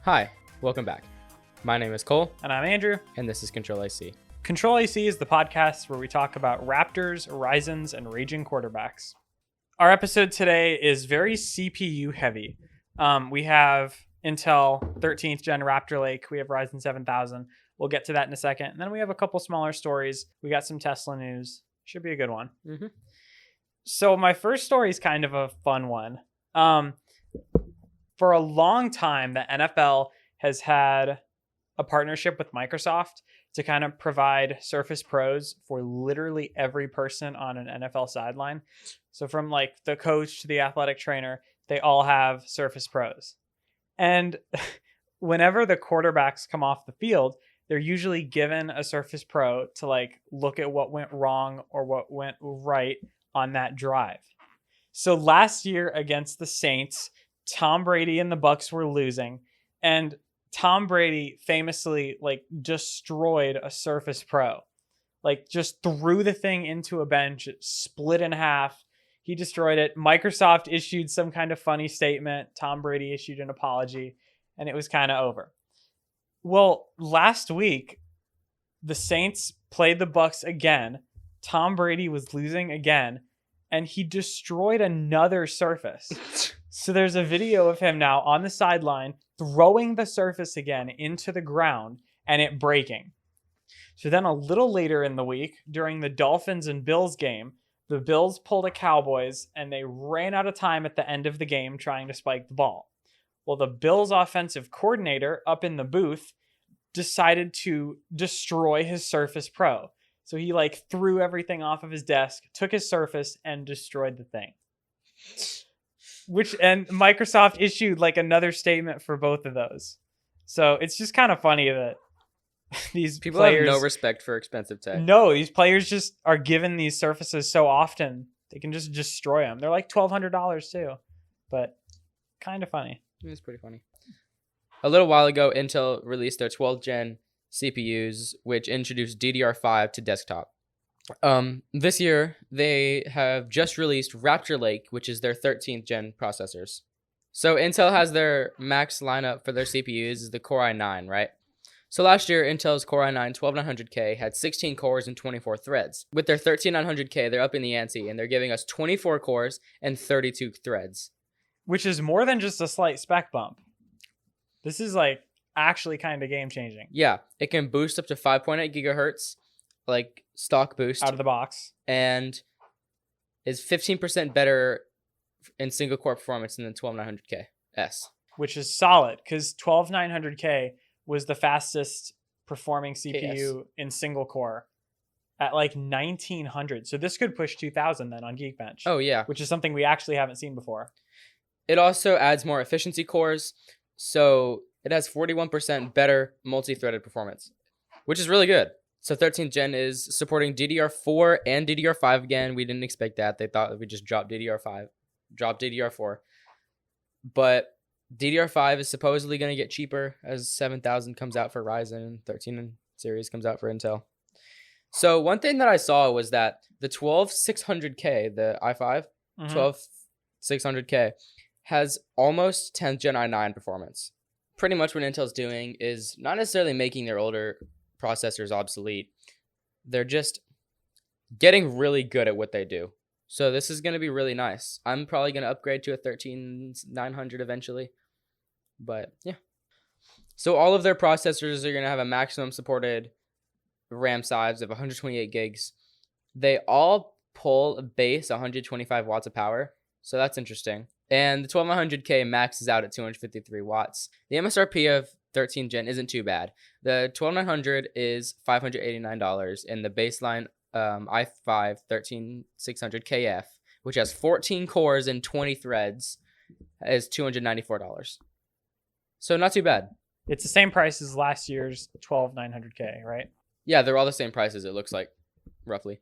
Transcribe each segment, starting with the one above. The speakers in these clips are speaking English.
Hi, welcome back. My name is Cole, And I'm Andrew. and this is CTRL-AC. CTRL-AC is the podcast where we talk about Raptors, Ryzens, and raging quarterbacks. Our episode today is very CPU heavy. We have Intel 13th Gen Raptor Lake. We have Ryzen 7000. We'll get to that in a second. And then we have a couple smaller stories. We got some Tesla news. Should be a good one. Mm-hmm. So my first story is kind of a fun one. For a long time, the NFL has had a partnership with Microsoft to kind of provide Surface Pros for literally every person on an NFL sideline. So from like the coach to the athletic trainer, they all have Surface Pros. And whenever the quarterbacks come off the field, they're usually given a Surface Pro to like look at what went wrong or what went right on that drive. So last year against the Saints, Tom Brady and the Bucs were losing, and Tom Brady famously like destroyed a Surface Pro, like just threw the thing into a bench, it split in half. He destroyed it. Microsoft issued some kind of funny statement. Tom Brady issued an apology, and it was kind of over. Well, last week, the Saints played the Bucs again. Tom Brady was losing again, and he destroyed another Surface. So there's a video of him now on the sideline throwing the Surface again into the ground and it breaking. So then a little later in the week, during the Dolphins and Bills game, the Bills pulled a Cowboys and they ran out of time at the end of the game trying to spike the ball. Well, the Bills offensive coordinator up in the booth decided to destroy his Surface Pro. So he like threw everything off of his desk, took his Surface, and destroyed the thing. And Microsoft issued like another statement for both of those. So it's just kind of funny that these People players have no respect for expensive tech. No, these players just are given these Surfaces so often they can just destroy them. They're like $1,200 too, but kind of funny. It's pretty funny. A little while ago, Intel released their 12th gen CPUs, which introduced DDR5 to desktop. This year, they have just released Raptor Lake, which is their 13th gen processors. So Intel has their max lineup for their CPUs is the Core i9, right? So last year, Intel's Core i9 12900K had 16 cores and 24 threads. With their 13900K, they're up in the ante, and they're giving us 24 cores and 32 threads. Which is more than just a slight spec bump. This is like actually kind of game changing. Yeah, it can boost up to 5.8 gigahertz, like stock boost. Out of the box. And is 15% better in single core performance than the 12900K S. Which is solid, because 12900K was the fastest performing CPU in single core at like 1900. So this could push 2000 then on Geekbench. Oh, yeah. Which is something we actually haven't seen before. It also adds more efficiency cores. So it has 41% better multi-threaded performance, which is really good. So 13th gen is supporting DDR4 and DDR5 again. We didn't expect that. They thought we just dropped DDR4. But DDR5 is supposedly going to get cheaper as 7000 comes out for Ryzen and 13 series comes out for Intel. So one thing that I saw was that the 12600K, the i5, 12600K, has almost 10th gen i9 performance. Pretty much what Intel's doing is not necessarily making their older processors obsolete. They're just getting really good at what they do. So this is going to be really nice. I'm probably going to upgrade to a 13900 eventually. But yeah. So all of their processors are going to have a maximum supported RAM size of 128 gigs. They all pull a base 125 watts of power. So that's interesting. And the 12900K maxes out at 253 watts. The MSRP of 13 gen isn't too bad. The 12900 is $589, and the baseline i5 13600KF, which has 14 cores and 20 threads, is $294. So not too bad. It's the same price as last year's 12900K, right? Yeah, they're all the same prices, it looks like, roughly.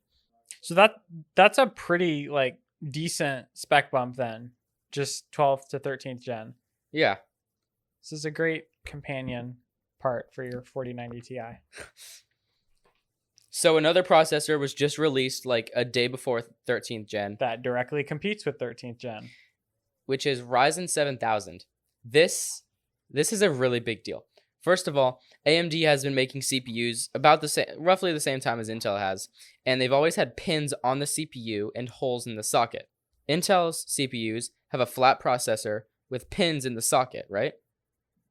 So that's a pretty like decent spec bump then. Just 12th to 13th gen. Yeah. This is a great companion part for your 4090 Ti. So another processor was just released like a day before 13th gen. That directly competes with 13th gen. Which is Ryzen 7000. This This is a really big deal. First of all, AMD has been making CPUs about the same, roughly the same time as Intel has, and they've always had pins on the CPU and holes in the socket. Intel's CPUs have a flat processor with pins in the socket, right?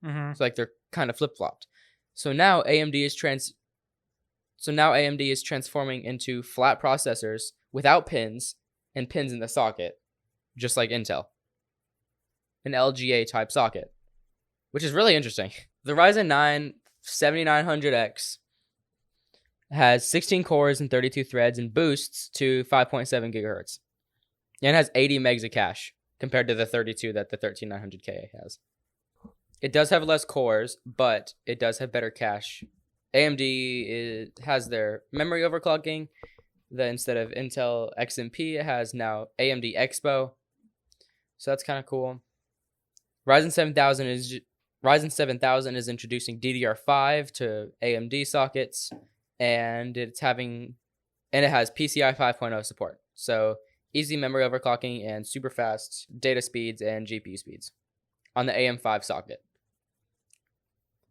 Mm-hmm. So like they're kind of flip-flopped. So now AMD is transforming into flat processors without pins and pins in the socket, just like Intel. An LGA type socket, which is really interesting. The Ryzen 9 7900X has 16 cores and 32 threads and boosts to 5.7 gigahertz. And has 80 megs of cache compared to the 32 that the 13900K has. It does have less cores, but it does have better cache. AMD has their memory overclocking. Instead of Intel XMP, it has now AMD Expo. So that's kind of cool. Ryzen 7000 is introducing DDR5 to AMD sockets, and it has PCI 5.0 support. So easy memory overclocking and super fast data speeds and GPU speeds on the AM5 socket.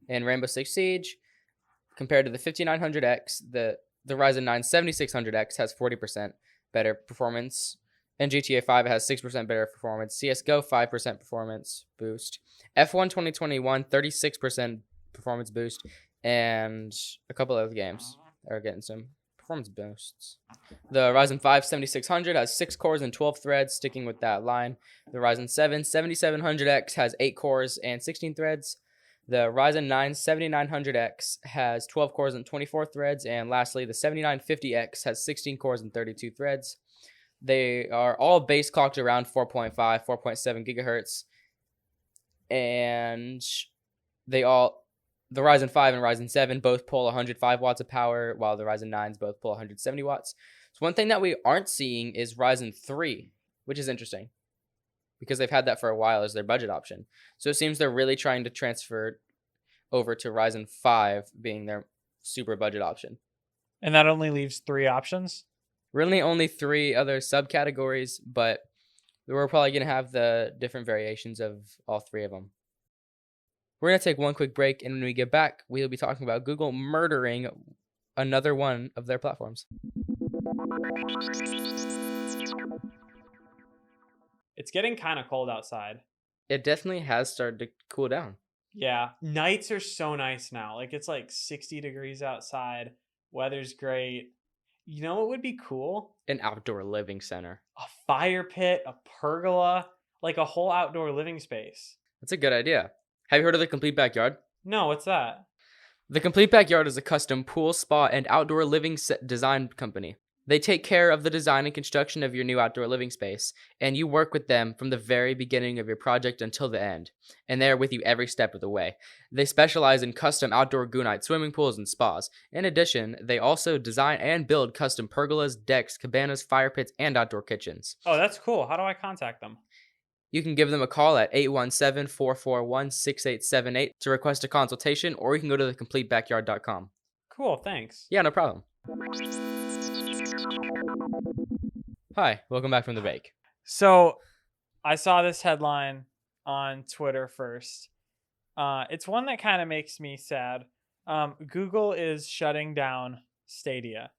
And Rainbow Six Siege, compared to the 5900X, the Ryzen 9 7600X has 40% better performance. And GTA 5 has 6% better performance. CSGO, 5% performance boost. F1 2021, 36% performance boost. And a couple other games are getting some performance boosts. The Ryzen 5 7600 has 6 cores and 12 threads, sticking with that line. The Ryzen 7 7700X has 8 cores and 16 threads. The Ryzen 9 7900X has 12 cores and 24 threads. And lastly, the 7950X has 16 cores and 32 threads. They are all base clocked around 4.5, 4.7 gigahertz. And the Ryzen 5 and Ryzen 7 both pull 105 watts of power, while the Ryzen 9s both pull 170 watts. So one thing that we aren't seeing is Ryzen 3, which is interesting because they've had that for a while as their budget option. So it seems they're really trying to transfer over to Ryzen 5 being their super budget option. And that only leaves 3 options? Really only 3 other subcategories, but we're probably going to have the different variations of all 3 of them. We're going to take one quick break, and when we get back, we'll be talking about Google murdering another one of their platforms. It's getting kind of cold outside. It definitely has started to cool down. Yeah. Nights are so nice now. Like, it's like 60 degrees outside. Weather's great. You know what would be cool? An outdoor living center. A fire pit, a pergola, like a whole outdoor living space. That's a good idea. Have you heard of the Complete Backyard? No, what's that? The Complete Backyard is a custom pool, spa, and outdoor living design company. They take care of the design and construction of your new outdoor living space, and you work with them from the very beginning of your project until the end, and they are with you every step of the way. They specialize in custom outdoor goonite swimming pools and spas. In addition, they also design and build custom pergolas, decks, cabanas, fire pits, and outdoor kitchens. Oh, that's cool. How do I contact them? You can give them a call at 817-441-6878 to request a consultation, or you can go to thecompletebackyard.com. Cool, thanks. Yeah, no problem. Hi, welcome back from the break. So I saw this headline on Twitter first. It's one that kind of makes me sad. Google is shutting down Stadia.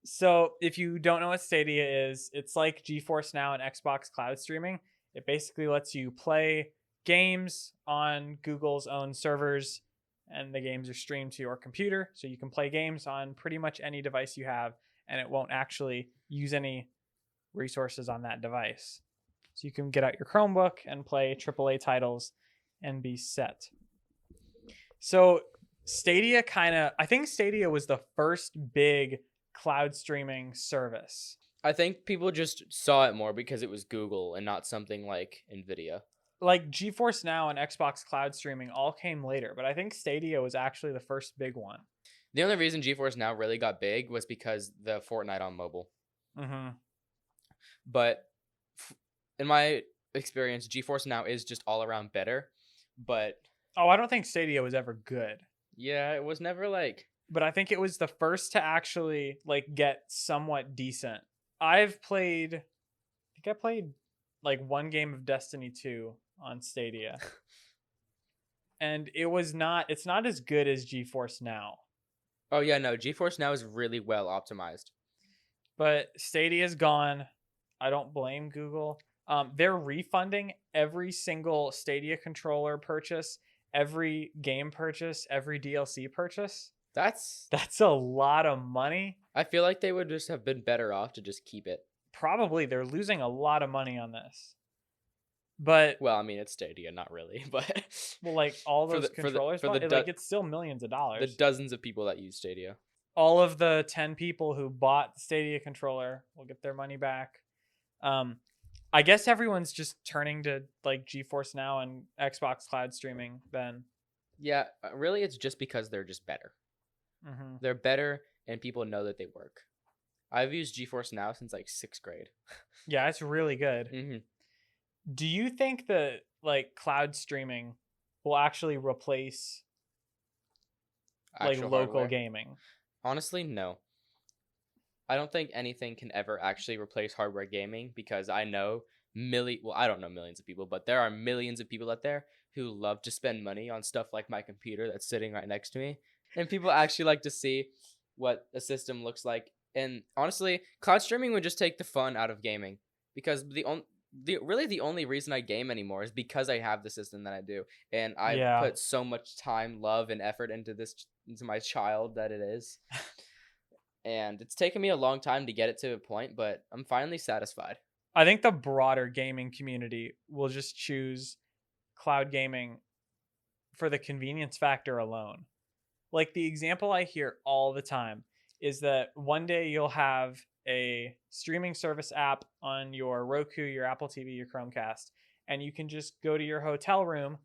So if you don't know what Stadia is, it's like GeForce Now and Xbox cloud streaming. It basically lets you play games on Google's own servers, and the games are streamed to your computer. So you can play games on pretty much any device you have, and it won't actually use any resources on that device. So you can get out your Chromebook and play AAA titles and be set. So Stadia I think Stadia was the first big cloud streaming service. I think people just saw it more because it was Google and not something like Nvidia. Like GeForce Now and Xbox cloud streaming all came later, but I think Stadia was actually the first big one. The only reason GeForce Now really got big was because the Fortnite on mobile. Mm-hmm. But in my experience, GeForce Now is just all around better. But I don't think Stadia was ever good. Yeah, it was never like. But I think it was the first to actually like get somewhat decent. I played like one game of Destiny 2 on Stadia. and it's not as good as GeForce Now. Oh yeah, no, GeForce Now is really well optimized. But Stadia is gone. I don't blame Google. They're refunding every single Stadia controller purchase, every game purchase, every DLC purchase. That's That's a lot of money. I feel like they would just have been better off to just keep it. Probably they're losing a lot of money on this. But Well, I mean, it's Stadia, not really, but well, like all for those controllers, like it's still millions of the dollars. dozens of people that use Stadia. All of the 10 people who bought the Stadia controller will get their money back. I guess everyone's just turning to like GeForce Now and Xbox Cloud streaming then. Yeah, really, it's just because they're just better. Mm-hmm. They're better, and people know that they work. I've used GeForce Now since like 6th grade. Yeah, it's really good. Mm-hmm. Do you think that like cloud streaming will actually replace like local gaming? Honestly, no. I don't think anything can ever actually replace hardware gaming because I know I don't know millions of people, but there are millions of people out there who love to spend money on stuff like my computer that's sitting right next to me. And people actually like to see what a system looks like. And honestly, cloud streaming would just take the fun out of gaming because the only reason I game anymore is because I have the system that I do. And I put so much time, love, and effort into my child that it is. And it's taken me a long time to get it to a point, but I'm finally satisfied. I think the broader gaming community will just choose cloud gaming for the convenience factor alone. Like the example I hear all the time is that one day you'll have a streaming service app on your Roku, your Apple TV, your Chromecast, and you can just go to your hotel room,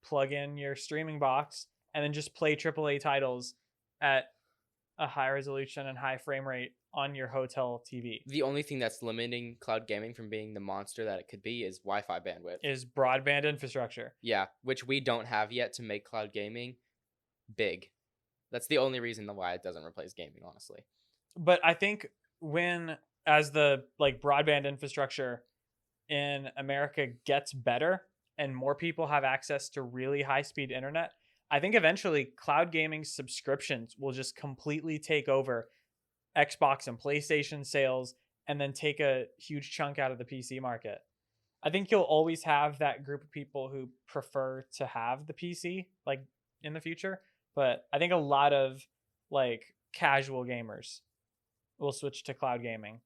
plug in your streaming box, and then just play AAA titles at a high resolution and high frame rate on your hotel TV. The only thing that's limiting cloud gaming from being the monster that it could be is Wi-Fi bandwidth. Is broadband infrastructure. Yeah, which we don't have yet to make cloud gaming big. That's the only reason why it doesn't replace gaming, honestly. But I think as the like broadband infrastructure in America gets better and more people have access to really high speed internet, I think eventually cloud gaming subscriptions will just completely take over Xbox and PlayStation sales and then take a huge chunk out of the PC market. I think you'll always have that group of people who prefer to have the PC like in the future, but I think a lot of like casual gamers will switch to cloud gaming.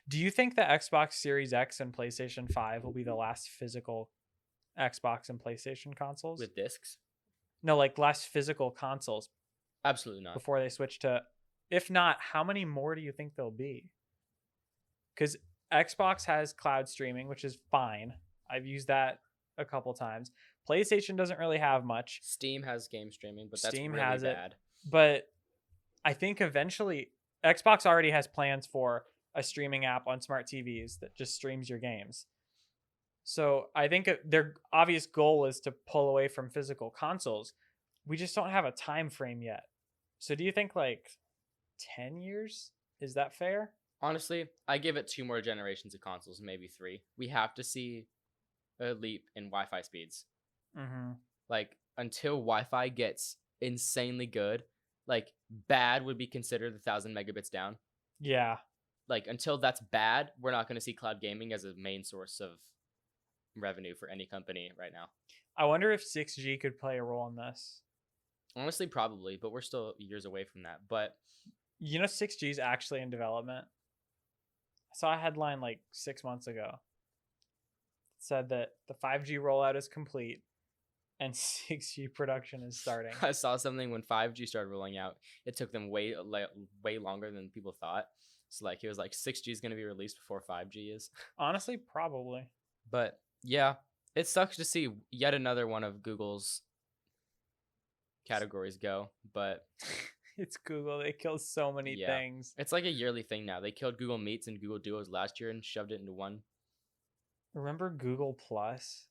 Do you think the Xbox Series X and PlayStation 5 will be the last physical Xbox and PlayStation consoles? With discs? No, like last physical consoles. Absolutely not. Before they switch to, if not, how many more do you think there'll be? Because Xbox has cloud streaming, which is fine. I've used that a couple times. PlayStation doesn't really have much. Steam has game streaming, but that's Steam really has bad. It, but I think eventually Xbox already has plans for a streaming app on smart TVs that just streams your games. So I think their obvious goal is to pull away from physical consoles. We just don't have a time frame yet. So do you think like 10 years? Is that fair? Honestly, I give it 2 more generations of consoles, maybe 3. We have to see a leap in Wi-Fi speeds. Mm-hmm. Like, until Wi-Fi gets insanely good, like, bad would be considered 1,000 megabits down. Yeah. Like, until that's bad, we're not going to see cloud gaming as a main source of revenue for any company right now. I wonder if 6G could play a role in this. Honestly, probably, but we're still years away from that. But you know, 6G is actually in development. I saw a headline like 6 months ago. It said that the 5G rollout is complete and 6G production is starting. I saw something when 5G started rolling out. It took them way longer than people thought. So like it was like 6G is going to be released before 5G is. Honestly, probably. But yeah, it sucks to see yet another one of Google's categories go, but it's Google. They kill so many things. It's like a yearly thing now. They killed Google Meets and Google Duos last year and shoved it into one. Remember Google Plus?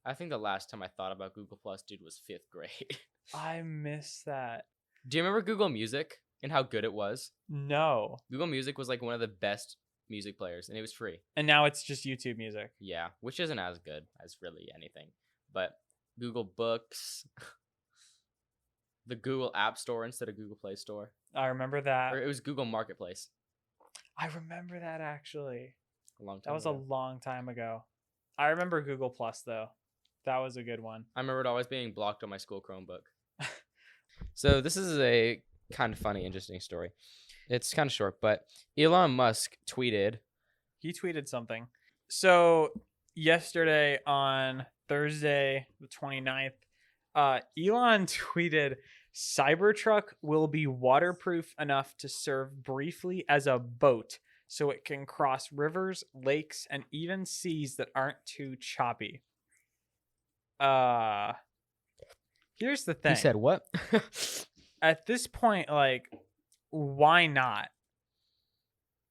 I think the last time I thought about Google Plus, dude, was 5th grade. I miss that. Do you remember Google Music and how good it was? No. Google Music was like one of the best music players, and it was free. And now it's just YouTube Music. Yeah, which isn't as good as really anything. But Google Books, the Google App Store instead of Google Play Store. I remember that. Or it was Google Marketplace. I remember that actually. A long time That was ago. a long time ago. I remember Google Plus though. That was a good one. I remember it always being blocked on my school Chromebook. So this is a kind of funny, interesting story. It's kind of short, but Elon Musk tweeted. He tweeted something. So yesterday on Thursday the 29th, Elon tweeted, Cybertruck will be waterproof enough to serve briefly as a boat so it can cross rivers, lakes, and even seas that aren't too choppy. Here's the thing. He said what? At this point, like, why not?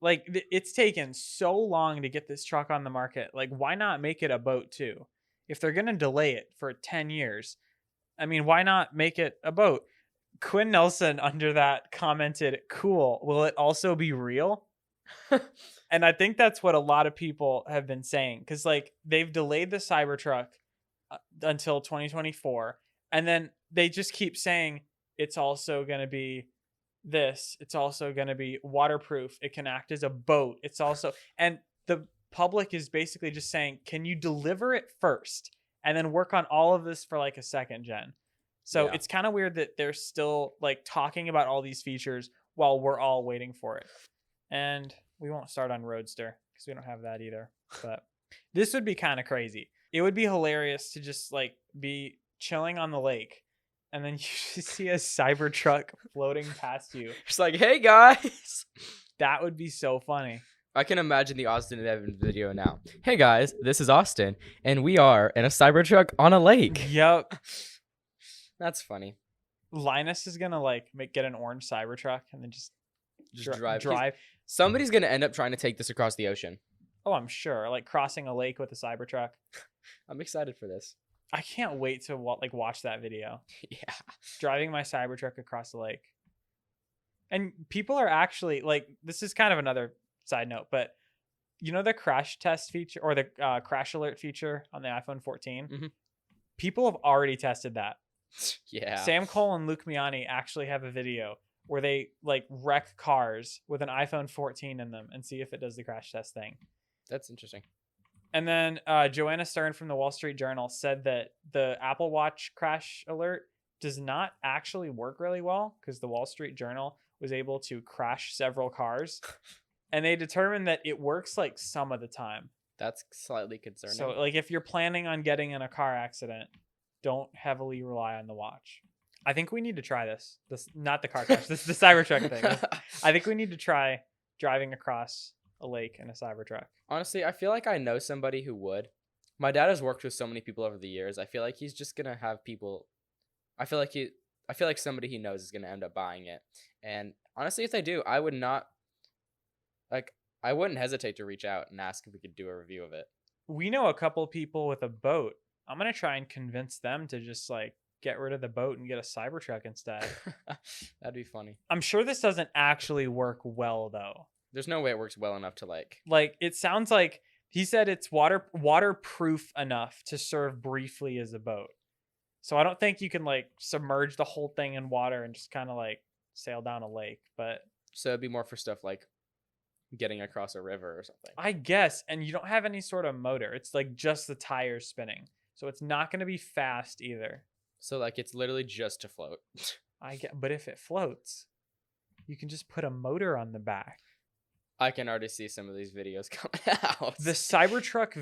Like, it's taken so long to get this truck on the market. Like, why not make it a boat too? If they're going to delay it for 10 years, I mean, why not make it a boat? Quinn Nelson under that commented, cool. Will it also be real? And I think that's what a lot of people have been saying. Because, like, they've delayed the Cybertruck until 2024. And then they just keep saying it's also going to be this. It's also going to be waterproof. It can act as a boat. It's also... And the public is basically just saying, can you deliver it first? And then work on all of this for, like, a second gen. So it's kind of weird that they're still, like, talking about all these features while we're all waiting for it. And we won't start on Roadster because we don't have that either. But this would be kind of crazy. It would be hilarious to just, like, be chilling on the lake and then you just see a Cybertruck floating past you. It's like, hey, guys. That would be so funny. I can imagine the Austin and Evan video now. Hey, guys, this is Austin, and we are in a Cybertruck on a lake. Yep. That's funny. Linus is going to, like, get an orange Cybertruck and then just drive. Somebody's going to end up trying to take this across the ocean. Oh, I'm sure. Like, crossing a lake with a Cybertruck. I'm excited for this. I can't wait to watch that video. Yeah. Driving my Cybertruck across the lake. And people are actually, like, this is kind of another side note, but you know the crash test feature or the crash alert feature on the iPhone 14? Mm-hmm. People have already tested that. Yeah. Sam Cole and Luke Miani actually have a video where they, like, wreck cars with an iPhone 14 in them and see if it does the crash test thing. That's interesting. And then Joanna Stern from the Wall Street Journal said that the Apple Watch crash alert does not actually work really well because the Wall Street Journal was able to crash several cars. And they determined that it works, like, some of the time. That's slightly concerning. So, like, if you're planning on getting in a car accident, don't heavily rely on the watch. I think we need to try this. Not the car crash. This is the Cybertruck thing. I think we need to try driving across a lake in a Cybertruck. Honestly, I feel like I know somebody who would. My dad has worked with so many people over the years. I feel like he's just gonna have people. I feel like somebody he knows is gonna end up buying it. And honestly, if they do, I would not. Like, I wouldn't hesitate to reach out and ask if we could do a review of it. We know a couple people with a boat. I'm gonna try and convince them to just, like, get rid of the boat and get a Cybertruck instead. That'd be funny. I'm sure this doesn't actually work well though. There's no way it works well enough to like it sounds like he said it's waterproof enough to serve briefly as a boat. So I don't think you can, like, submerge the whole thing in water and just kind of, like, sail down a lake, but so it'd be more for stuff like getting across a river or something. I guess. And you don't have any sort of motor. It's, like, just the tires spinning. So it's not going to be fast either. So, like, it's literally just to float. But if it floats, you can just put a motor on the back. I can already see some of these videos coming out. The Cybertruck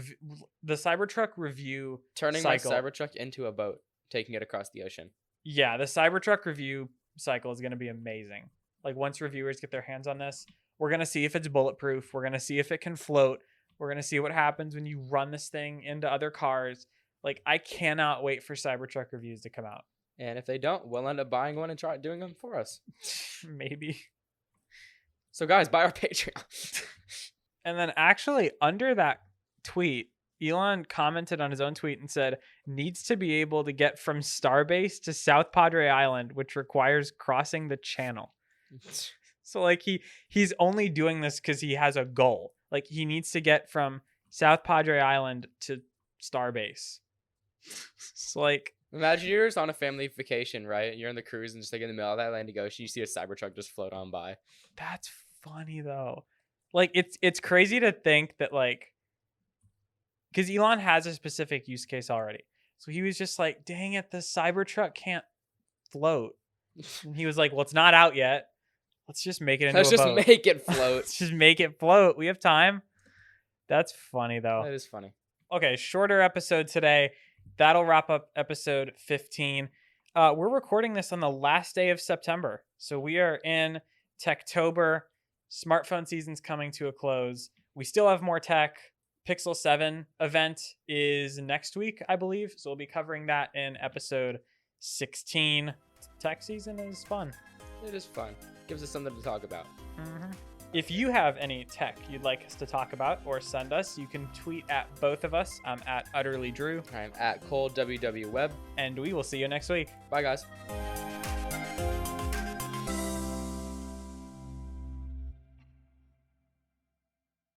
review turning cycle, my Cybertruck into a boat, taking it across the ocean. Yeah, the Cybertruck review cycle is going to be amazing. Like, once reviewers get their hands on this, we're going to see if it's bulletproof. We're going to see if it can float. We're going to see what happens when you run this thing into other cars. Like, I cannot wait for Cybertruck reviews to come out. And if they don't, we'll end up buying one and try doing them for us. Maybe. So, guys, buy our Patreon. And then actually under that tweet, Elon commented on his own tweet and said, needs to be able to get from Starbase to South Padre Island, which requires crossing the channel. So, like, he's only doing this because he has a goal. Like, he needs to get from South Padre Island to Starbase. So, like, Imagine you're just on a family vacation, right? You're on the cruise and just like in the middle of the Atlantic Ocean, you see a Cybertruck just float on by. That's funny though. Like it's crazy to think that like because Elon has a specific use case already. So he was just like, dang it, the Cybertruck can't float. And he was like, well, it's not out yet. Let's just make it into Let's a just boat. make it float. Let's just make it float. We have time. That's funny though. That is funny. Okay, shorter episode today. That'll wrap up episode 15. We're recording this on the last day of September. So we are in Techtober. Smartphone season's coming to a close. We still have more tech. Pixel 7 event is next week, I believe. So we'll be covering that in episode 16. Tech season is fun. It is fun. Gives us something to talk about. Mm-hmm. If you have any tech you'd like us to talk about or send us, you can tweet at both of us. I'm at UtterlyDrew. I'm at ColeWWWeb. And we will see you next week. Bye, guys.